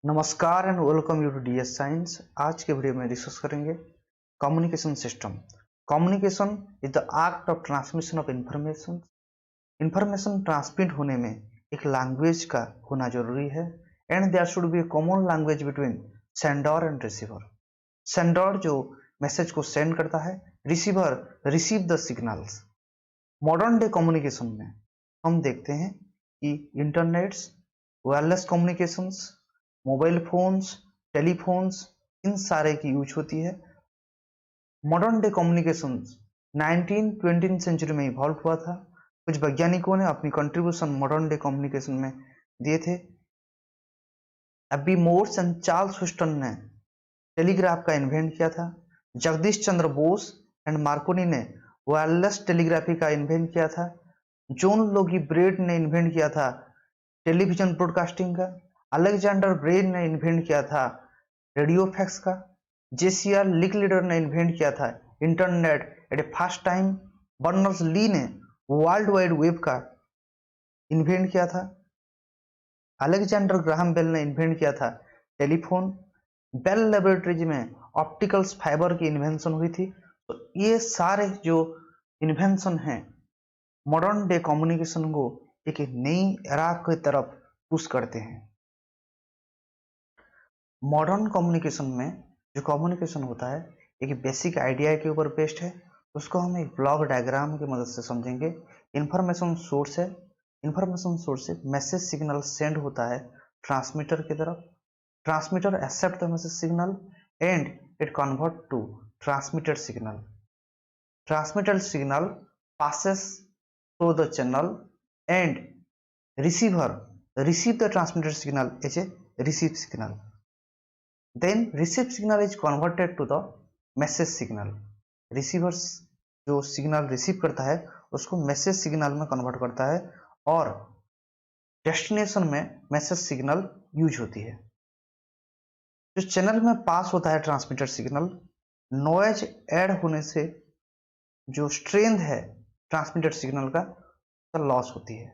नमस्कार and welcome you to DS science. आज के वीडियो में डिस्कस करेंगे communication system. Communication is the art of transmission of information. Information transmit होने में एक लैंग्वेज का होना जरूरी है and there should be a common language between sender and receiver. Sender जो मैसेज को सेंड करता है, receiver receive the signals. Modern day communication में हम देखते हैं कि internets, wireless communications, mobile phones, telephones, इन सारे की यूज होती है। मॉडर्न डे कम्युनिकेशन 19-20 सेंचुरी में इवॉल्व हुआ था। कुछ वैज्ञानिकों ने अपनी कंट्रीब्यूशन मॉडर्न डे कम्युनिकेशन में दिए थे। AB Morse and Charles Huston ने टेलीग्राफ का इन्वेंट किया था। जगदीश चंद्र बोस एंड मार्कोनी ने वायरलेस टेलीग्राफी का इन्वेंट किया था। जॉन लोगी ब्रेड ने इन्वेंट किया था टेलीविजन ब्रॉडकास्टिंग का। अलेक्जेंडर ब्रेन ने इन्वेंट किया था रेडियो फैक्स का। जेसीआर लिकलीडर ने इन्वेंट किया था internet at a first time. Berners Lee ने वर्ल्ड वाइड वेब का इन्वेंट किया था। अलेक्जेंडर ग्राहम बेल ने इन्वेंट किया था टेलीफोन। बेल लेबोरेटरीज में ऑप्टिकल्स फाइबर की इन्वेंशन हुई थी। तो ये सारे जो इन्वेंशन हैं मॉडर्न डे कम्युनिकेशन को एक नई एरा की तरफ पुश करते हैं। मॉडर्न कम्युनिकेशन में जो कम्युनिकेशन होता है एक बेसिक आइडिया के ऊपर बेस्ड है। उसको हम एक ब्लॉक डायग्राम की मदद से समझेंगे। इंफॉर्मेशन सोर्स है। इंफॉर्मेशन सोर्स से मैसेज सिग्नल सेंड होता है ट्रांसमीटर की तरफ। Transmitter accept the message signal and it convert to transmitted signal. Transmitted signal passes through the channel and receiver receive the transmitted signal as a received signal. Then received signal is converted to the message signal. Receivers जो signal receive करता है उसको message signal में convert करता है और destination में message signal use होती है। जो चैनल में पास होता है ट्रांसमिटेड सिग्नल, नॉइज ऐड होने से जो स्ट्रेंथ है ट्रांसमिटेड सिग्नल का लॉस होती है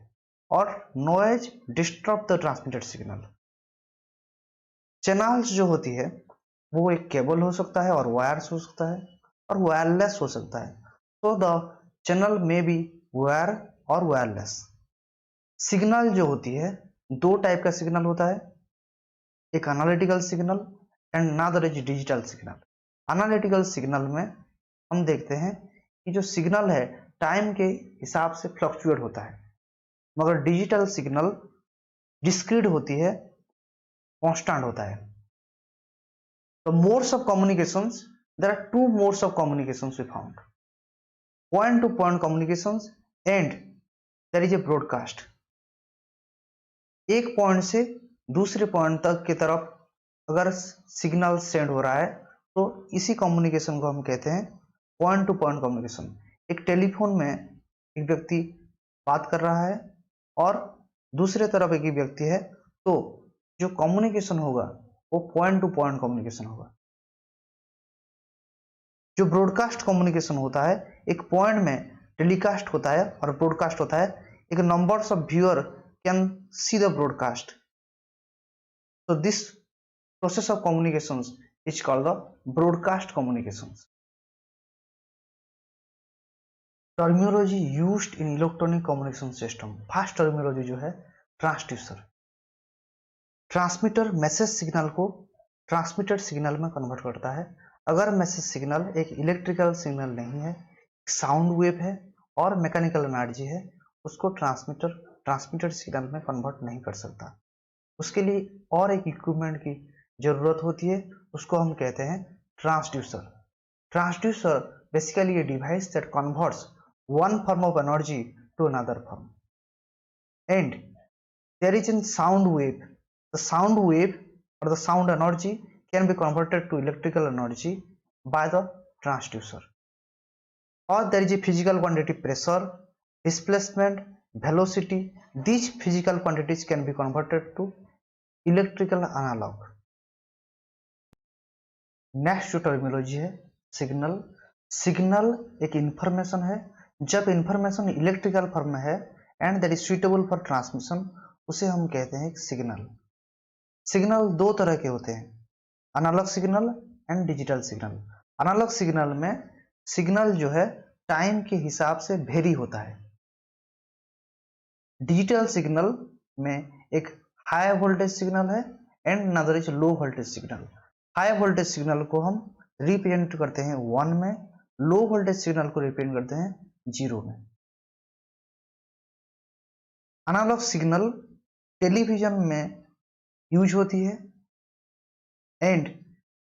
और noise disturb the transmitted signal. Channels जो होती है वो एक केबल हो सकता है और वायर्स हो सकता है और वायरलेस हो सकता है। तो द चैनल में बी वायर और वायरलेस। सिग्नल जो होती है दो टाइप का सिग्नल होता है, एक analytical signal and another is digital signal. Analytical signal में हम देखते हैं कि जो सिग्नल है टाइम के हिसाब से फ्लक्चुएट होता है, मगर डिजिटल सिग्नल डिस्क्रीट होती है, कांस्टेंट होता है। तो modes of communications, there are two modes of communications we found, point to point communications and there is a broadcast. एक पॉइंट से दूसरे पॉइंट तक की तरफ अगर सिग्नल सेंड हो रहा है तो इसी कम्युनिकेशन को हम कहते हैं पॉइंट टू पॉइंट कम्युनिकेशन। एक टेलीफोन में एक व्यक्ति बात कर रहा है और दूसरे तरफ एक ही व्यक्ति है, तो जो कम्युनिकेशन होगा वो पॉइंट टू पॉइंट कम्युनिकेशन होगा। जो ब्रॉडकास्ट कम्युनिकेशन होता है एक पॉइंट में टेलीकास्ट होता है और ब्रॉडकास्ट होता है। एक numbers of viewer can see the broadcast. So this process of communications is called the broadcast communications. Terminology used in electronic communication system. First terminology जो है ट्रांसड्यूसर। ट्रांसमीटर मैसेज सिग्नल को transmitted signal में convert करता है। अगर message signal एक electrical signal नहीं है, साउंड वेव है और मैकेनिकल एनर्जी है, उसको ट्रांसमीटर ट्रांसमिटेड सिग्नल में कन्वर्ट नहीं कर सकता। उसके लिए और एक इक्विपमेंट की जरूरत होती है, उसको हम कहते हैं transducer. Transducer basically a device that converts one form of energy to another form, and there is a sound wave. The sound wave or the sound energy can be converted to electrical energy by the transducer. Or there is a physical quantity, pressure, displacement, velocity. These physical quantities can be converted to electrical analog. Next जो terminology है signal. Signal एक information है। जब information electrical form में है and that is suitable for transmission, उसे हम कहते हैं सिग्नल। सिग्नल दो तरह के होते हैं, analog signal and digital signal. Analog signal में सिग्नल जो है टाइम के हिसाब से वेरी होता है। डिजिटल सिग्नल में एक हाई वोल्टेज सिग्नल है and another is low voltage signal. High voltage signal को हम रिप्रेजेंट करते हैं 1 में, लो वोल्टेज सिग्नल को रिप्रेजेंट करते हैं 0 में। एनालॉग सिग्नल टेलीविजन में यूज होती है एंड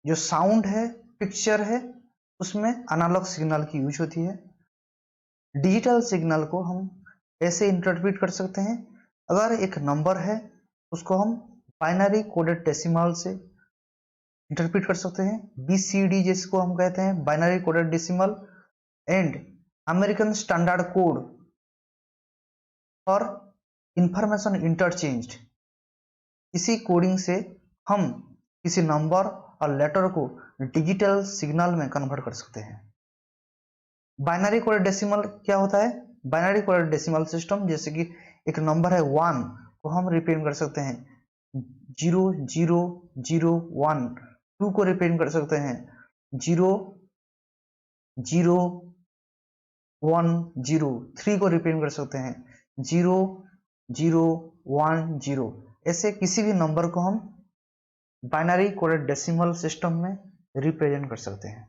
जो साउंड है, पिक्चर है, उसमें एनालॉग सिग्नल की यूज होती है। डिजिटल सिग्नल को हम ऐसे इंटरप्रेट कर सकते हैं, अगर एक नंबर है उसको हम बाइनरी कोडेड डेसिमल से इंटरप्रेट कर सकते हैं, BCD जिसको हम कहते हैं binary coded decimal, and American standard code for information interchanged. इसी कोडिंग से हम किसी नंबर और लेटर को डिजिटल सिग्नल में कन्वर्ट कर सकते हैं। बाइनरी कोडेड डेसिमल क्या होता है? बाइनरी कोडेड डेसिमल सिस्टम, जैसे कि एक नंबर है 1 को हम रिप्रेजेंट कर सकते हैं 0 0 0 1, 2 को रिप्रेजेंट कर सकते हैं 0 0 1 0, 3 को रिप्रेजेंट कर सकते हैं 0 0 1 0। ऐसे किसी भी नंबर को हम बाइनरी कोडेड डेसिमल सिस्टम में रिप्रेजेंट कर सकते हैं।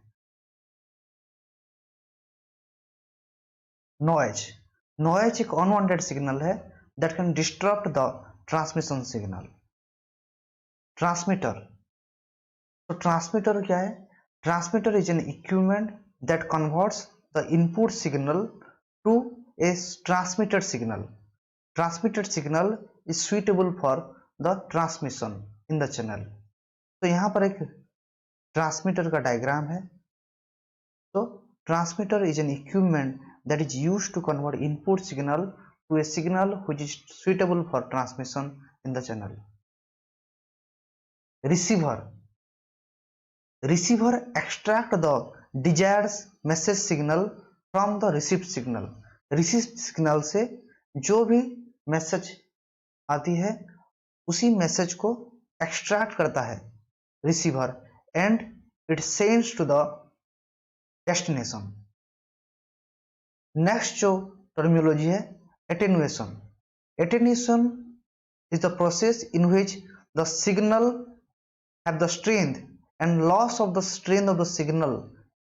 नॉइज एक अनवांटेड सिग्नल है that can disturb the transmission signal. Transmitter, तो ट्रांसमीटर क्या है? Transmitter is an equipment that converts the input signal to a transmitted signal. Transmitted signal is suitable for the transmission in the channel. तो यहाँ पर एक transmitter का diagram है। तो transmitter is an equipment that is used to convert input signal to a signal which is suitable for transmission in the channel. Receiver extract the desired message signal from the received signal. Received signal से जो भी message आती है उसी message को extract करता है receiver and it sends to the destination. Next जो टर्मिनोलॉजी है attenuation. Attenuation is the process in which the signal have the strength and loss of the strength of the signal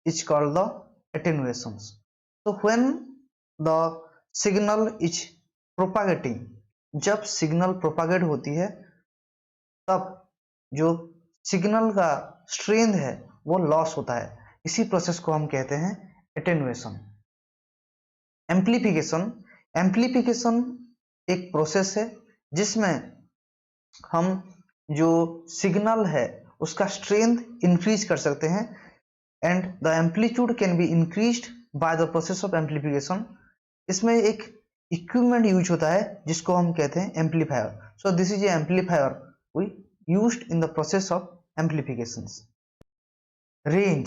is called the attenuation. तो when the signal is propagating, जब signal propagate होती है तब जो signal का strength है वो loss होता है। इसी प्रोसेस को हम कहते हैं एटेन्युएशन। एम्प्लीफिकेशन एक प्रोसेस है जिसमें हम जो सिग्नल है उसका स्ट्रेंथ इंक्रीज कर सकते हैं and the amplitude can be increased by the process of amplification. इसमें एक इक्विपमेंट यूज होता है जिसको हम कहते हैं amplifier. So this is a amplifier we used in the process of amplification. Range,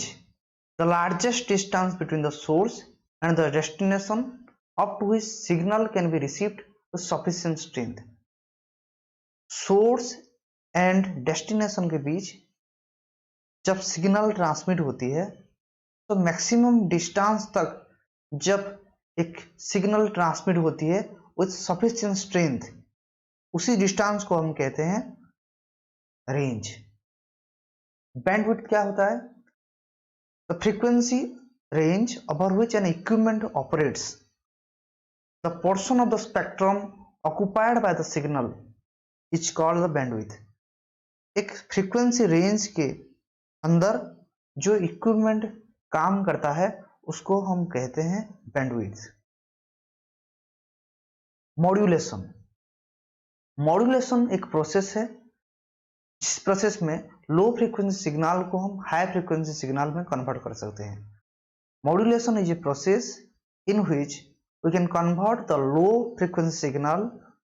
the largest distance between the source and the destination up to which signal can be received with sufficient strength. Source and destination के बीच जब signal transmit होती है तो maximum distance तक जब एक signal transmit होती है विथ सफिशिएंट स्ट्रेंथ, उसी डिस्टेंस को हम कहते हैं रेंज। बैंडविड्थ क्या होता है? The frequency range over which an equipment operates, the portion of the spectrum occupied by the signal is called the bandwidth. एक फ्रीक्वेंसी रेंज के अंदर जो इक्विपमेंट काम करता है उसको हम कहते हैं बैंडविड्थ। मॉड्यूलेशन, मॉड्यूलेशन एक प्रोसेस है जिस प्रोसेस में लो फ्रीक्वेंसी सिग्नल को हम हाई फ्रीक्वेंसी सिग्नल में कन्वर्ट कर सकते हैं। Modulation is a process in which we can convert the low frequency signal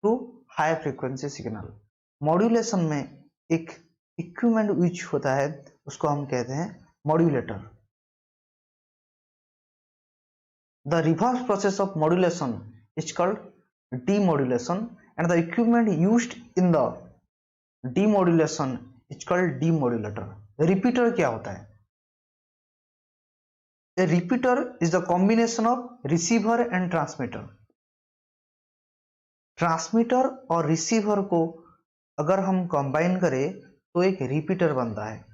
to high frequency signal. Modulation में एक equipment यूज होता है उसको हम कहते हैं modulator. The reverse process of modulation is called demodulation and the equipment used in the demodulation is called demodulator. Repeater क्या होता है? A repeater is the combination of receiver and transmitter. Transmitter और रिसीवर को अगर हम combine करें तो एक रिपीटर बनता है।